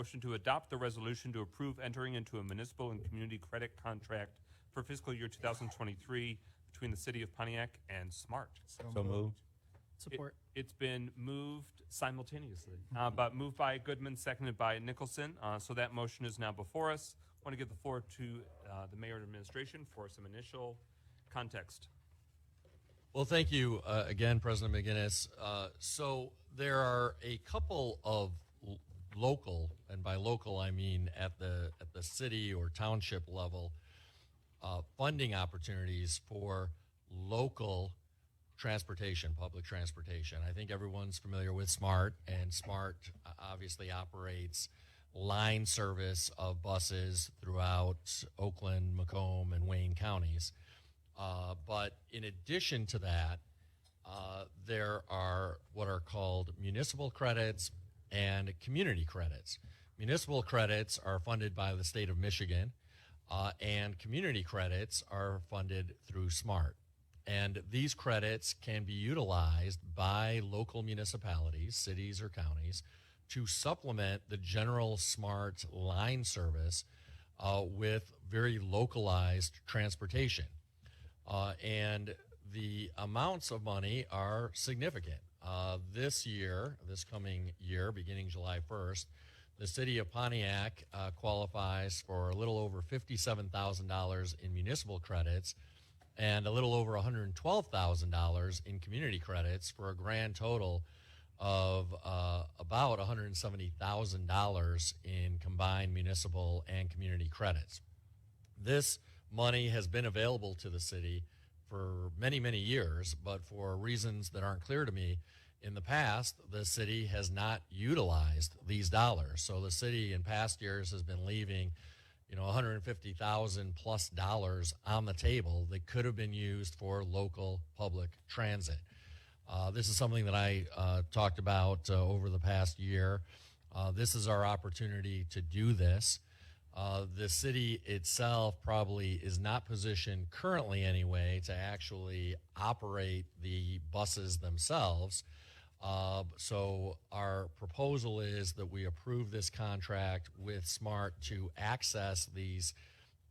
motion to adopt the resolution to approve entering into a municipal and community credit contract for fiscal year 2023 between the City of Pontiac and SMART. So moved. Support. It's been moved simultaneously, but moved by Goodman, seconded by Nicholson. So that motion is now before us. I want to give the floor to the Mayor and Administration for some initial context. Well, thank you again, President McGinnis. So there are a couple of local, and by local I mean at the city or township level, funding opportunities for local transportation, public transportation. I think everyone's familiar with SMART, and SMART obviously operates line service of buses throughout Oakland, Macomb, and Wayne counties. But in addition to that, there are what are called municipal credits and community credits. Municipal credits are funded by the state of Michigan, and community credits are funded through SMART. And these credits can be utilized by local municipalities, cities or counties, to supplement the general SMART line service with very localized transportation. And the amounts of money are significant. This coming year, beginning July 1st, the city of Pontiac qualifies for a little over $57,000 in municipal credits and a little over $112,000 in community credits for a grand total of about $170,000 in combined municipal and community credits. This money has been available to the city for many, many years, but for reasons that aren't clear to me, in the past, the city has not utilized these dollars. So the city in past years has been leaving $150,000 plus on the table that could have been used for local public transit. This is something that I talked about over the past year. This is our opportunity to do this. The city itself probably is not positioned currently anyway to actually operate the buses themselves. So our proposal is that we approve this contract with SMART to access these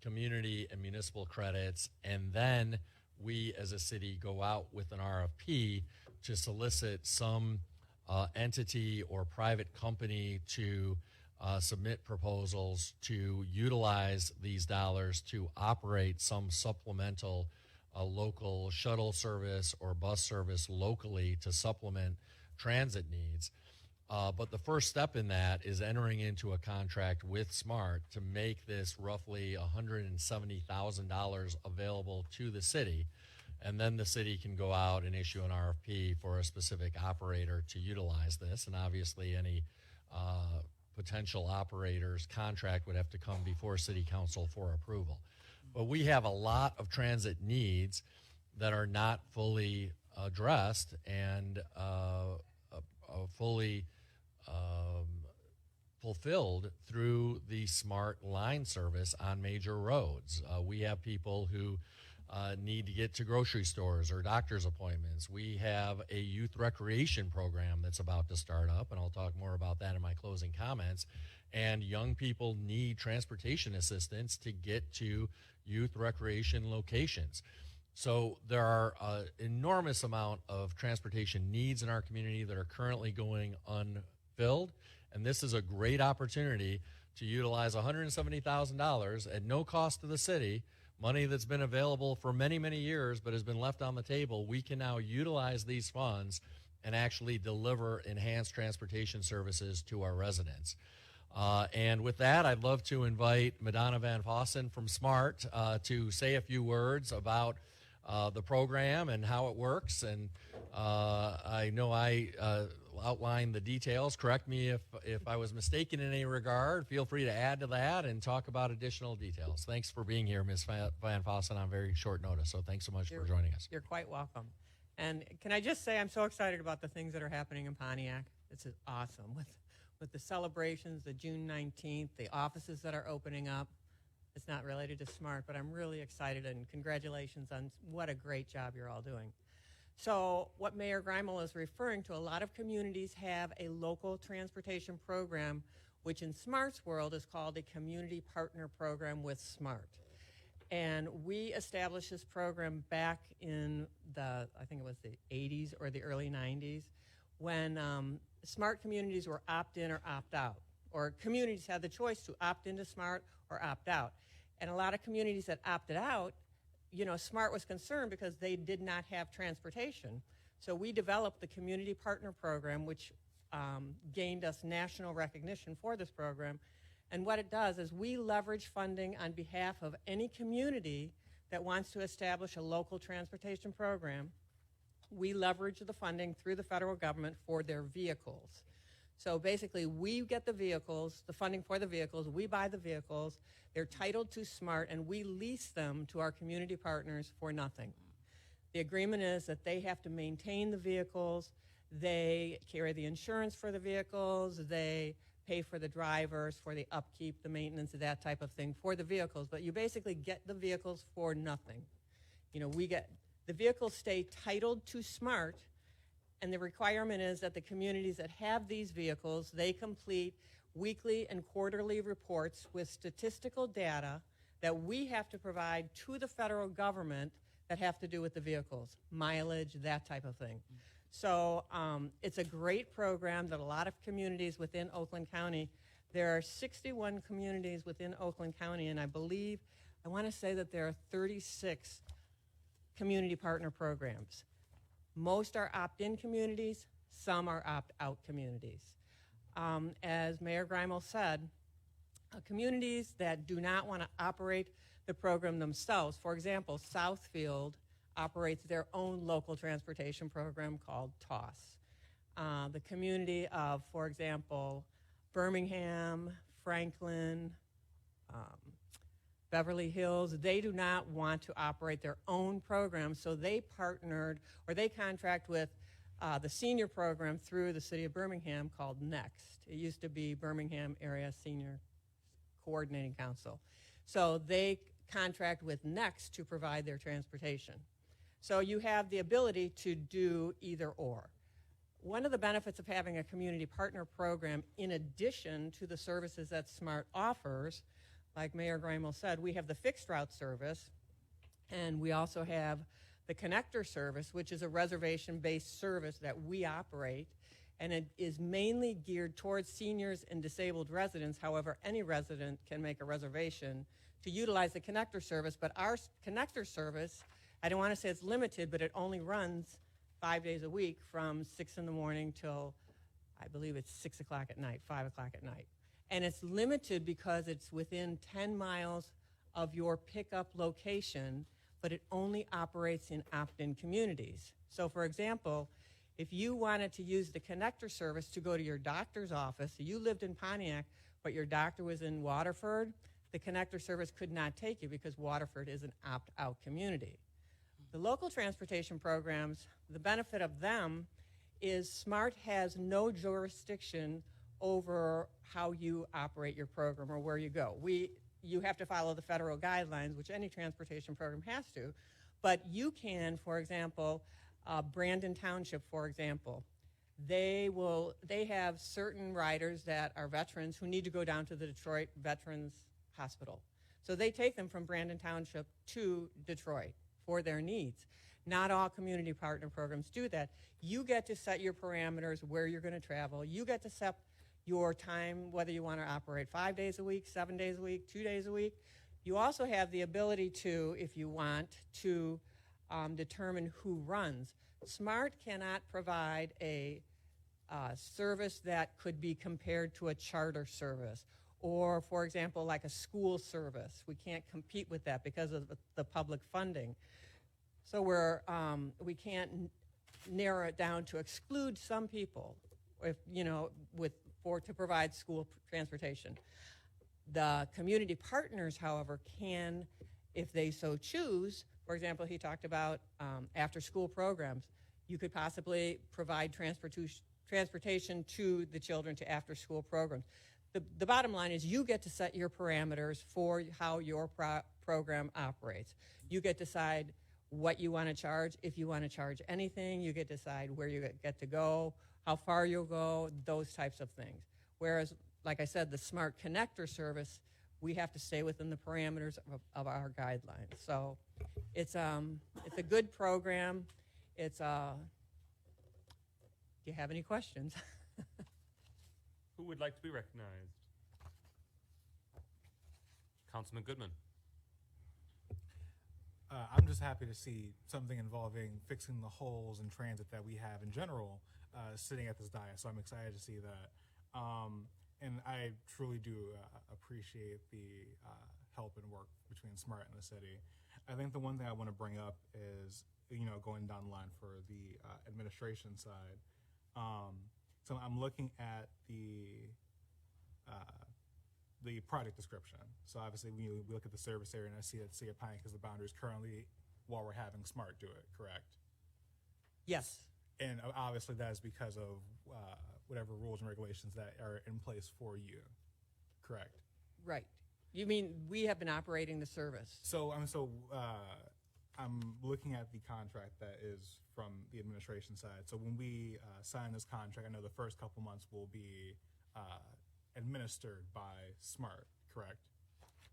community and municipal credits, and then we as a city go out with an RFP to solicit some entity or private company to submit proposals to utilize these dollars to operate some supplemental local shuttle service or bus service locally to supplement transit needs. But the first step in that is entering into a contract with SMART to make this roughly $170,000 available to the city. And then the city can go out and issue an RFP for a specific operator to utilize this. And obviously any potential operator's contract would have to come before City Council for approval. But we have a lot of transit needs that are not fully addressed and fully fulfilled through the SMART line service on major roads. We have people who need to get to grocery stores or doctor's appointments. We have a youth recreation program that's about to start up, and I'll talk more about that in my closing comments. And young people need transportation assistance to get to youth recreation locations. So there are an enormous amount of transportation needs in our community that are currently going unfilled, and this is a great opportunity to utilize $170,000 at no cost to the city, money that's been available for many, many years but has been left on the table. We can now utilize these funds and actually deliver enhanced transportation services to our residents. And with that, I'd love to invite Madonna Van Vossen from SMART to say a few words about the program and how it works. And I know I outlined the details. Correct me if I was mistaken in any regard. Feel free to add to that and talk about additional details. Thanks for being here, Ms. Van Vossen, on very short notice. So thanks so much for joining us. You're quite welcome. And can I just say I'm so excited about the things that are happening in Pontiac. This is awesome. With the celebrations, the June 19th, the offices that are opening up. It's not related to SMART, but I'm really excited, and congratulations on what a great job you're all doing. So what Mayor Greimel is referring to, a lot of communities have a local transportation program which in SMART's world is called a Community Partner Program with SMART. And we established this program back in I think it was the 80s or the early 90s, when SMART communities were opt-in or opt-out, or communities had the choice to opt into SMART or opt-out. And a lot of communities that opted out, SMART was concerned because they did not have transportation. So we developed the Community Partner Program, which gained us national recognition for this program. And what it does is we leverage funding on behalf of any community that wants to establish a local transportation program. We leverage the funding through the federal government for their vehicles. So basically, we get the vehicles, the funding for the vehicles, we buy the vehicles, they're titled to SMART, and we lease them to our community partners for nothing. The agreement is that they have to maintain the vehicles, they carry the insurance for the vehicles, they pay for the drivers, for the upkeep, the maintenance, that type of thing for the vehicles, but you basically get the vehicles for nothing. The vehicles stay titled to SMART, and the requirement is that the communities that have these vehicles, they complete weekly and quarterly reports with statistical data that we have to provide to the federal government that have to do with the vehicles, mileage, that type of thing. So it's a great program that a lot of communities within Oakland County, there are 61 communities within Oakland County, and I want to say that there are 36 community partner programs. Most are opt-in communities, some are opt-out communities. As Mayor Greimel said, communities that do not want to operate the program themselves, for example, Southfield operates their own local transportation program called TOS. The community of, for example, Birmingham, Franklin, Beverly Hills, they do not want to operate their own program, so they partnered or they contract with the senior program through the city of Birmingham called NEXT. It used to be Birmingham Area Senior Coordinating Council. So they contract with NEXT to provide their transportation. So you have the ability to do either or. One of the benefits of having a community partner program, in addition to the services that SMART offers, like Mayor Greimel said, we have the fixed route service, and we also have the connector service, which is a reservation-based service that we operate, and it is mainly geared towards seniors and disabled residents. However, any resident can make a reservation to utilize the connector service, but our connector service, I don't want to say it's limited, but it only runs 5 days a week from 6 in the morning till, I believe it's 6 o'clock at night, 5 o'clock at night. And it's limited because it's within 10 miles of your pickup location, but it only operates in opt-in communities. So for example, if you wanted to use the connector service to go to your doctor's office, so you lived in Pontiac, but your doctor was in Waterford, the connector service could not take you because Waterford is an opt-out community. The local transportation programs, the benefit of them is SMART has no jurisdiction over how you operate your program or where you go. You have to follow the federal guidelines, which any transportation program has to, but you can, for example, Brandon Township, for example, they have certain riders that are veterans who need to go down to the Detroit Veterans Hospital. So they take them from Brandon Township to Detroit for their needs. Not all community partner programs do that. You get to set your parameters where you're going to travel. You get to set your time, whether you want to operate 5 days a week, 7 days a week, 2 days a week. You also have the ability to, if you want, to determine who runs. SMART cannot provide a service that could be compared to a charter service or, for example, like a school service. We can't compete with that because of the public funding. So we can't narrow it down to exclude some people, if to provide school transportation. The community partners, however, can, if they so choose. For example, he talked about after-school programs. You could possibly provide transportation to the children to after-school programs. The bottom line is you get to set your parameters for how your program operates. You get to decide what you want to charge. If you want to charge anything, you get to decide where you get to go, how far you'll go, those types of things. Whereas like I said, the smart connector service, we have to stay within the parameters of our guidelines. So it's a good program. Do you have any questions? Who would like to be recognized? Councilman Goodman. I'm just happy to see something involving fixing the holes in transit that we have in general sitting at this dais. So I'm excited to see that. And I truly do appreciate the help and work between SMART and the city. I think the one thing I want to bring up is, going down the line for the administration side. So I'm looking at the project description. So obviously we look at the service area and I see that City of Pine because the boundaries currently, while we're having SMART do it, correct? Yes. And obviously that is because of whatever rules and regulations that are in place for you, correct? Right. You mean we have been operating the service? So I'm looking at the contract that is from the administration side. So when we sign this contract, I know the first couple months will be administered by SMART, correct?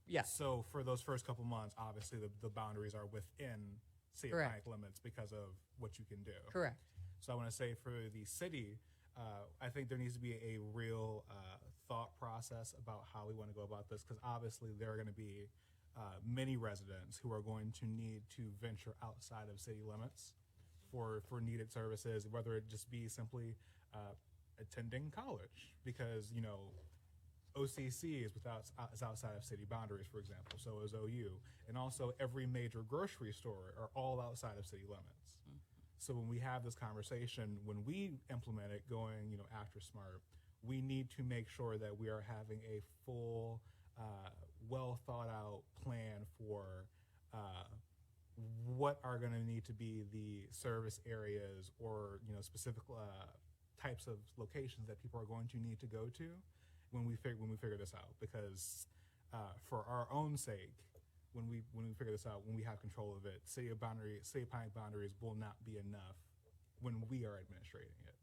Yes. So for those first couple months, obviously the boundaries are within City of Correct. Pine limits because of what you can do. Correct. So I want to say for the city, I think there needs to be a real thought process about how we want to go about this, because obviously there are going to be many residents who are going to need to venture outside of city limits for needed services, whether it just be simply attending college, because OCC is outside of city boundaries, for example. So is OU, and also every major grocery store are all outside of city limits. So when we have this conversation, when we implement it going, after SMART, we need to make sure that we are having a full, well thought out plan for what are going to need to be the service areas or specific types of locations that people are going to need to go to when we figure this out. Because for our own sake, when we figure this out, when we have control of it, City of Pine boundaries will not be enough when we are administrating it.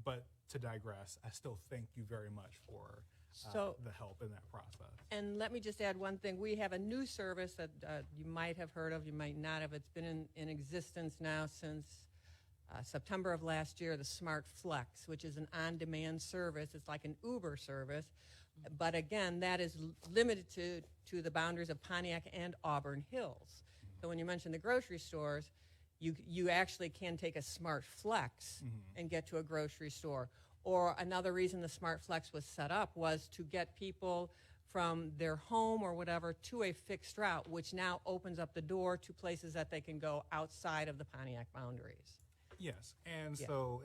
But to digress, I still thank you very much for the help in that process. And let me just add one thing. We have a new service that you might have heard of, you might not have. It's been in existence now since September of last year, the Smart Flex, which is an on-demand service. It's like an Uber service. But again, that is limited to the boundaries of Pontiac and Auburn Hills. So when you mention the grocery stores, you actually can take a Smart Flex and get to a grocery store. Or another reason the Smart Flex was set up was to get people from their home or whatever to a fixed route, which now opens up the door to places that they can go outside of the Pontiac boundaries. Yes, and Yeah. so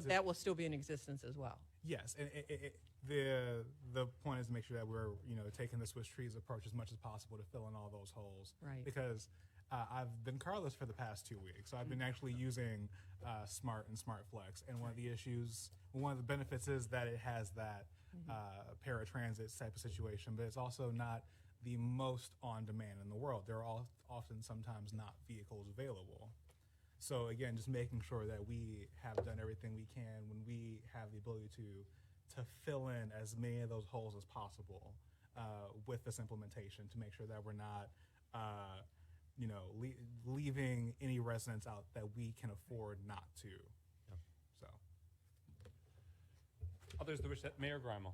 That will still be in existence as well. yes, and the point is to make sure that we're taking the Swiss trees approach as much as possible to fill in all those holes. Right. Because I've been carless for the past 2 weeks, so I've been actually using Smart and Smart Flex, and one of the benefits is that it has that paratransit type of situation, but it's also not the most on demand in the world. There are sometimes not vehicles available. So again, just making sure that we have done everything we can when we have the ability to fill in as many of those holes as possible with this implementation, to make sure that we're not leaving any residents out that we can afford not to. Yep. So Others that wish that, Mayor Grimal.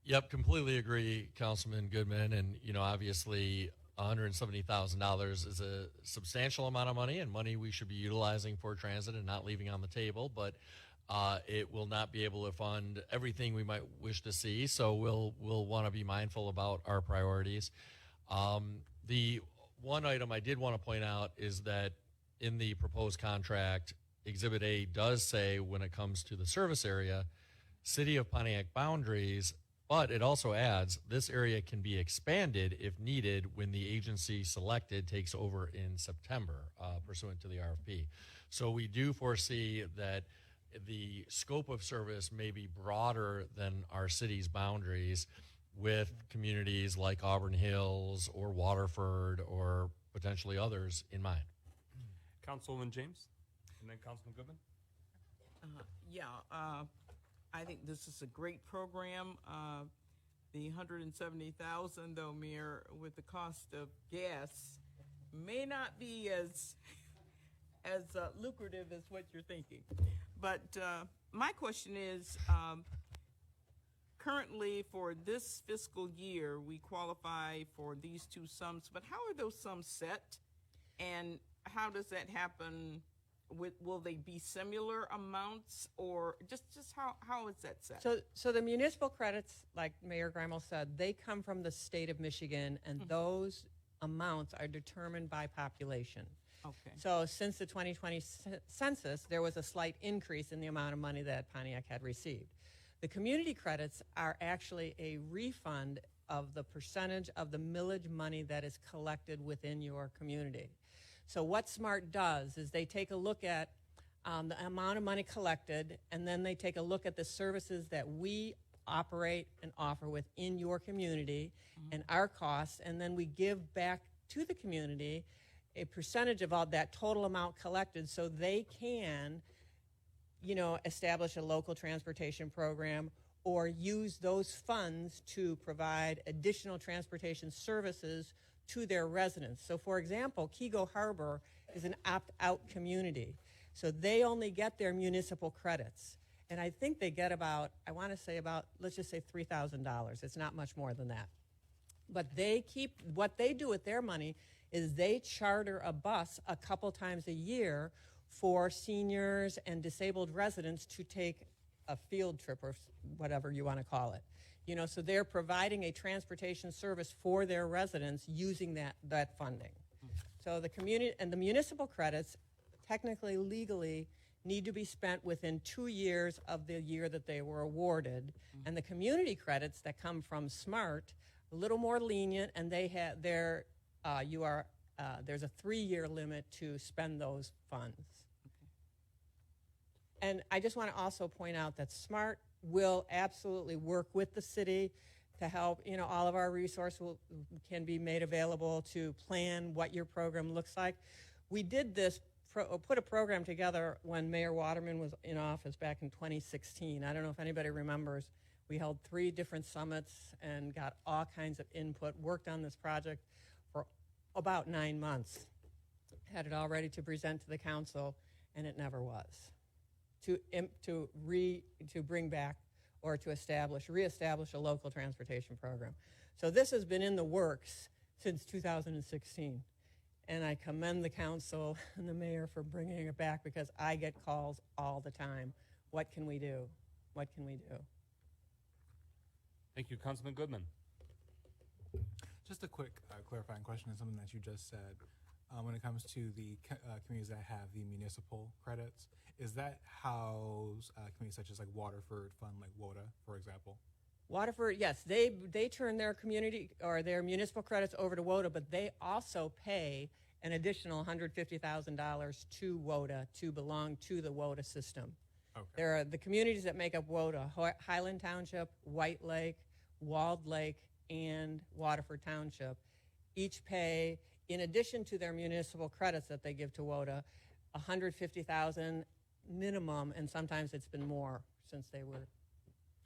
Yep, completely agree, Councilman Goodman. And, obviously, $170,000 is a substantial amount of money, and money we should be utilizing for transit and not leaving on the table. But it will not be able to fund everything we might wish to see. So we'll want to be mindful about our priorities. The one item I did want to point out is that in the proposed contract, Exhibit A does say, when it comes to the service area, City of Pontiac boundaries, but it also adds this area can be expanded if needed when the agency selected takes over in September, pursuant to the RFP. So we do foresee that the scope of service may be broader than our city's boundaries, with communities like Auburn Hills or Waterford or potentially others in mind. Councilwoman James, and then Councilman Goodman. I think this is a great program. The 170,000, though, Mayor, with the cost of gas, may not be as lucrative as what you're thinking. But my question is, currently for this fiscal year, we qualify for these two sums, but how are those sums set? And how does that happen? Will they be similar amounts, or just how is that set? So the municipal credits, like Mayor Greimel said, they come from the state of Michigan, and those amounts are determined by population. Okay. So since the 2020 census, there was a slight increase in the amount of money that Pontiac had received. The community credits are actually a refund of the percentage of the millage money that is collected within your community. So what SMART does is they take a look at the amount of money collected, and then they take a look at the services that we operate and offer within your community and our costs, and then we give back to the community a percentage of all that total amount collected so they can, establish a local transportation program or use those funds to provide additional transportation services to their residents. So for example, Kego Harbor is an opt-out community. So they only get their municipal credits. And I think they get let's just say $3,000. It's not much more than that. But what they do with their money is they charter a bus a couple times a year for seniors and disabled residents to take a field trip or whatever you want to call it. So they're providing a transportation service for their residents using that funding. So the community and the municipal credits, technically, legally, need to be spent within 2 years of the year that they were awarded. And the community credits that come from SMART, a little more lenient, and there's a 3-year limit to spend those funds. And I just want to also point out that SMART will absolutely work with the city to help. All of our resources can be made available to plan what your program looks like. We did put a program together when Mayor Waterman was in office back in 2016. I don't know if anybody remembers. We held 3 different summits and got all kinds of input, worked on this project for about 9 months. Had it all ready to present to the council, and it never was. To bring back or to reestablish a local transportation program. So this has been in the works since 2016. And I commend the council and the mayor for bringing it back because I get calls all the time. What can we do? What can we do? Thank you, Councilman Goodman. Just a quick clarifying question on something that you just said. When it comes to the communities that have the municipal credits, is that house communities such as like Waterford Fund, like WODA, for example? Waterford, yes, they turn their community or their municipal credits over to WODA, but they also pay an additional $150,000 to WODA to belong to the WODA system. Okay. There are the communities that make up WODA: Highland Township, White Lake, Walled Lake, and Waterford Township. Each pay, in addition to their municipal credits that they give to WODA, $150,000 minimum, and sometimes it's been more since they were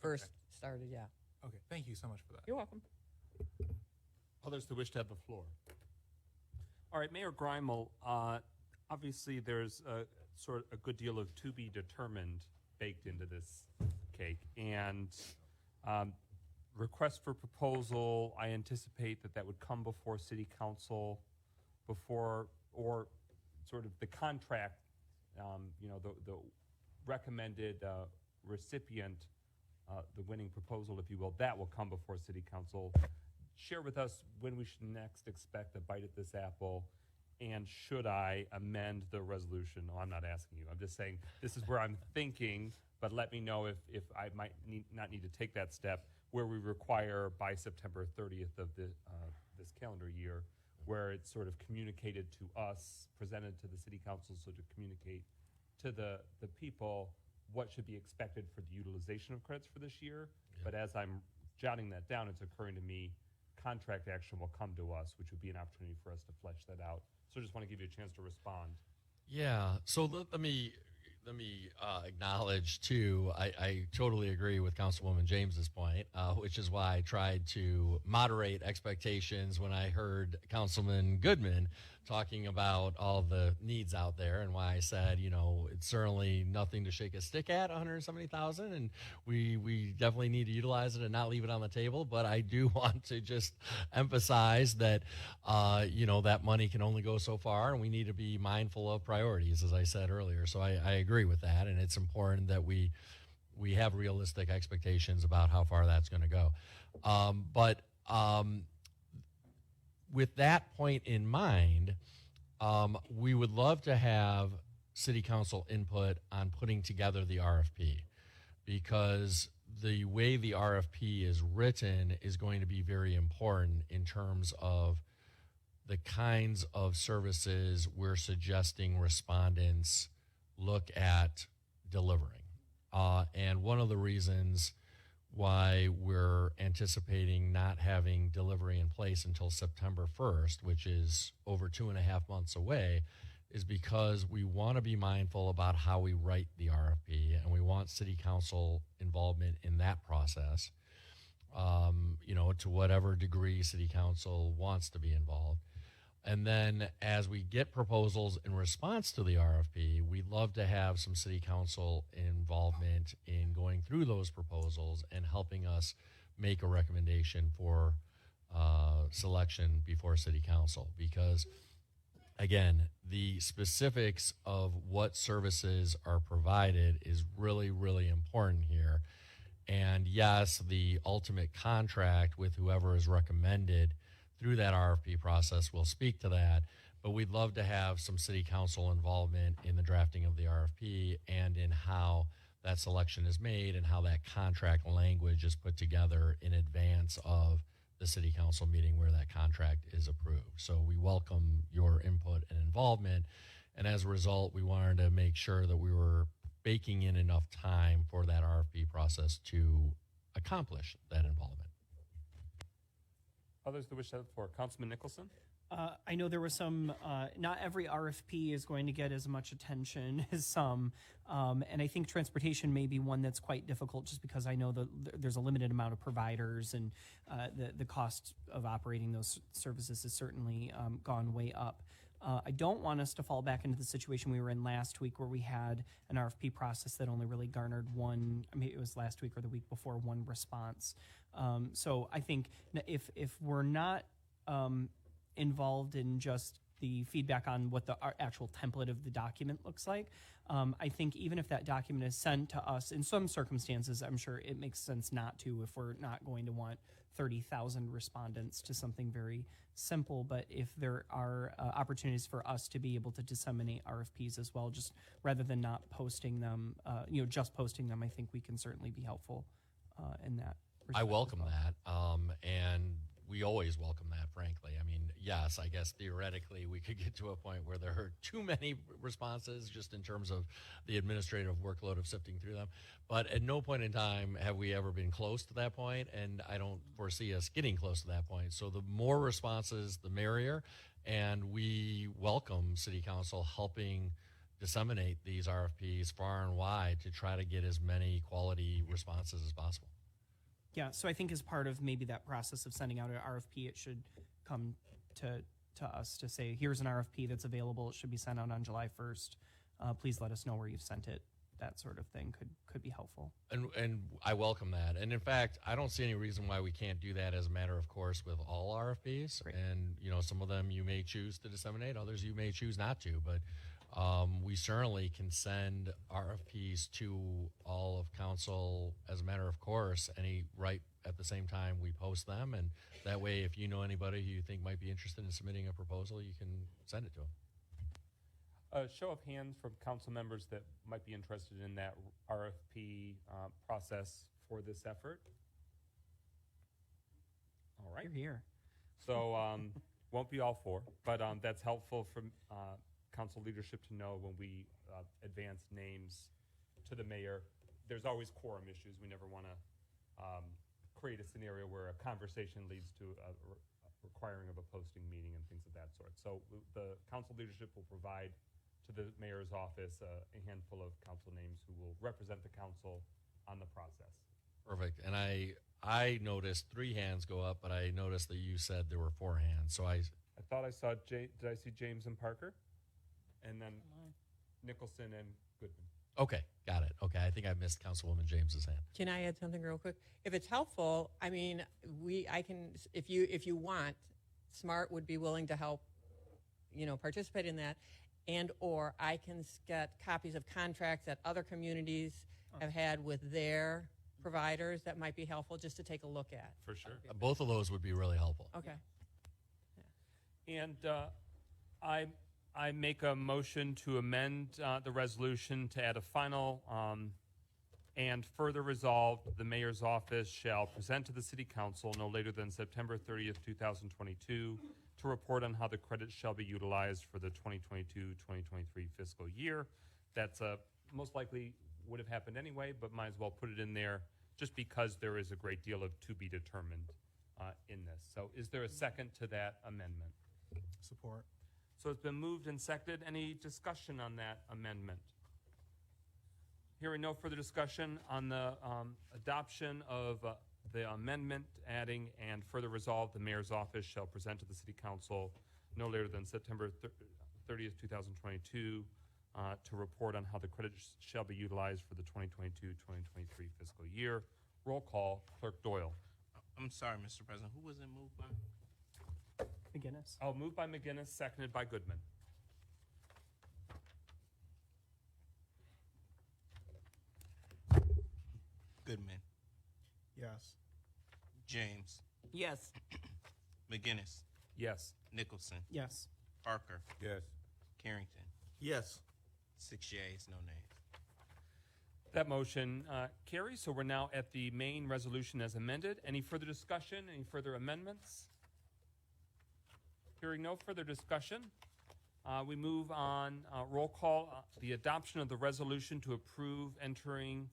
first started. Yeah. Okay. Thank you so much for that. You're welcome. Others who wish to have the floor. All right, Mayor Greimel, obviously there's a good deal of to be determined baked into this cake, and request for proposal, I anticipate that would come before City Council or sort of the contract, the recommended recipient, the winning proposal, if you will, that will come before City Council. Share with us when we should next expect a bite at this apple, and should I amend the resolution? No, I'm not asking you. I'm just saying this is where I'm thinking, but let me know if I might not need to take that step, where we require by September 30th of this calendar year, where it's sort of communicated to us, presented to the City Council, so to communicate to the people what should be expected for the utilization of credits for this year. Yeah. But as I'm jotting that down, it's occurring to me, contract action will come to us, which would be an opportunity for us to flesh that out. So I just want to give you a chance to respond. Yeah, so let me acknowledge too. I totally agree with Councilwoman James's point, which is why I tried to moderate expectations when I heard Councilman Goodman talking about all the needs out there, and why I said, it's certainly nothing to shake a stick at, 170,000, and we definitely need to utilize it and not leave it on the table. But I do want to just emphasize that that money can only go so far, and we need to be mindful of priorities, as I said earlier. So I agree with that, and it's important that we have realistic expectations about how far that's going to go. But with that point in mind, we would love to have City Council input on putting together the RFP, because the way the RFP is written is going to be very important in terms of the kinds of services we're suggesting respondents look at delivering. And one of the reasons why we're anticipating not having delivery in place until September 1st, which is over 2.5 months away, is because we want to be mindful about how we write the RFP, and we want City Council involvement in that process, to whatever degree City Council wants to be involved. And then as we get proposals in response to the RFP, we'd love to have some City Council involvement in going through those proposals and helping us make a recommendation for selection before City Council. Because, again, the specifics of what services are provided is really, really important here. And yes, the ultimate contract with whoever is recommended through that RFP process will speak to that, but we'd love to have some City Council involvement in the drafting of the RFP and in how that selection is made and how that contract language is put together in advance of the City Council meeting where that contract is approved. So we welcome your input and involvement, and as a result, we wanted to make sure that we were baking in enough time for that RFP process to accomplish that involvement. Others that wish to have the floor. Councilman Nicholson? I know there was some, not every RFP is going to get as much attention as some. And I think transportation may be one that's quite difficult, just because I know there's a limited amount of providers, and the cost of operating those services has certainly gone way up. I don't want us to fall back into the situation we were in last week, where we had an RFP process that only really garnered it was last week or the week before, one response. So I think if we're not involved in just the feedback on what the actual template of the document looks like, I think even if that document is sent to us, in some circumstances, I'm sure it makes sense not to, if we're not going to want 30,000 respondents to something very simple. But if there are opportunities for us to be able to disseminate RFPs as well, just rather than not posting them, just posting them, I think we can certainly be helpful in that. I welcome that, and we always welcome that, frankly. I mean, yes, I guess theoretically we could get to a point where there are too many responses just in terms of the administrative workload of sifting through them. But at no point in time have we ever been close to that point, and I don't foresee us getting close to that point. So the more responses, the merrier, and we welcome City Council helping disseminate these RFPs far and wide to try to get as many quality responses as possible. Yeah, so I think as part of maybe that process of sending out an RFP, it should come to us to say, here's an RFP that's available. It should be sent out on July 1st. Please let us know where you've sent it. That sort of thing could be helpful. And I welcome that. And in fact, I don't see any reason why we can't do that as a matter of course with all RFPs. Great. And, some of them you may choose to disseminate, others you may choose not to. But we certainly can send RFPs to all of council as a matter of course, right at the same time we post them. And that way, if you know anybody who you think might be interested in submitting a proposal, you can send it to them. A show of hands from council members that might be interested in that RFP process for this effort. All right. You're here. So won't be all four, but that's helpful for council leadership to know when we advance names to the mayor. There's always quorum issues. We never want to create a scenario where a conversation leads to a requiring of a posting meeting and things of that sort. So the council leadership will provide to the mayor's office a handful of council names who will represent the council on the process. Perfect. And I noticed 3 hands go up, but I noticed that you said there were 4 hands. So I thought I saw did I see James and Parker? And then Nicholson and Goodman. okay, got it. Okay, I think I missed Councilwoman James's hand. Can I add something real quick? If it's helpful, I mean, I can, if you want, SMART would be willing to help, participate in that, and or I can get copies of contracts that other communities have had with their providers that might be helpful just to take a look at. For sure. Both of those would be really helpful. Okay. And I make a motion to amend the resolution to add a final and further resolved, the mayor's office shall present to the city council no later than September 30th, 2022 to report on how the credits shall be utilized for the 2022-2023 fiscal year. That's most likely would have happened anyway, but might as well put it in there just because there is a great deal of to be determined in this. So is there a second to that amendment? Support. So it's been moved and seconded. Any discussion on that amendment? Hearing no further discussion on the adoption of the amendment, adding and further resolved, the mayor's office shall present to the city council no later than September 30th, 2022 to report on how the credits shall be utilized for the 2022-2023 fiscal year. Roll call, Clerk Doyle. I'm sorry, Mr. President. Who was it moved by? McGinnis. Oh, moved by McGinnis, seconded by Goodman. Goodman, Yes. James, Yes. McGinnis, Yes. Nicholson, Yes. Parker, Yes. Carrington. Yes. 6 yeas, no nays. That motion carries. So we're now at the main resolution as amended. Any further discussion? Any further amendments? Hearing no further discussion, we move on. Roll call. The adoption of the resolution to approve entering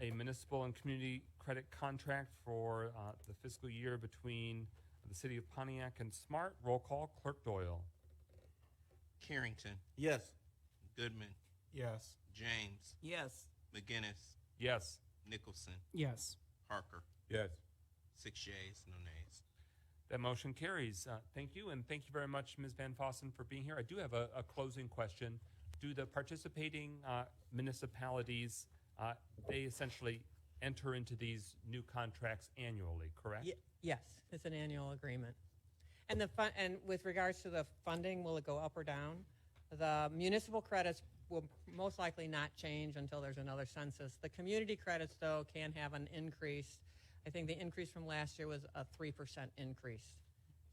a municipal and community credit contract for the fiscal year between the city of Pontiac and SMART. Roll call. Clerk Doyle. Carrington, Yes. Goodman, Yes. James, Yes. McGinnis, Yes. Nicholson, Yes. Parker. Yes. 6 yeas, no nays. That motion carries. Thank you, and thank you very much, Ms. Van Fossen, for being here. I do have a closing question. Do the participating municipalities, they essentially enter into these new contracts annually, correct? Yes, it's an annual agreement. And and with regards to the funding, will it go up or down? The municipal credits will most likely not change until there's another census. The community credits, though, can have an increase. I think the increase from last year was a 3% increase.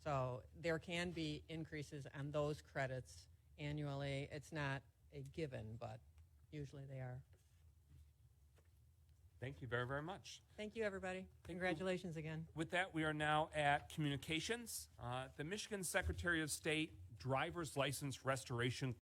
So there can be increases on those credits annually. It's not a given, but usually they are. Thank you very, very much. Thank you, everybody. Congratulations again. With that, we are now at communications. The Michigan Secretary of State driver's license restoration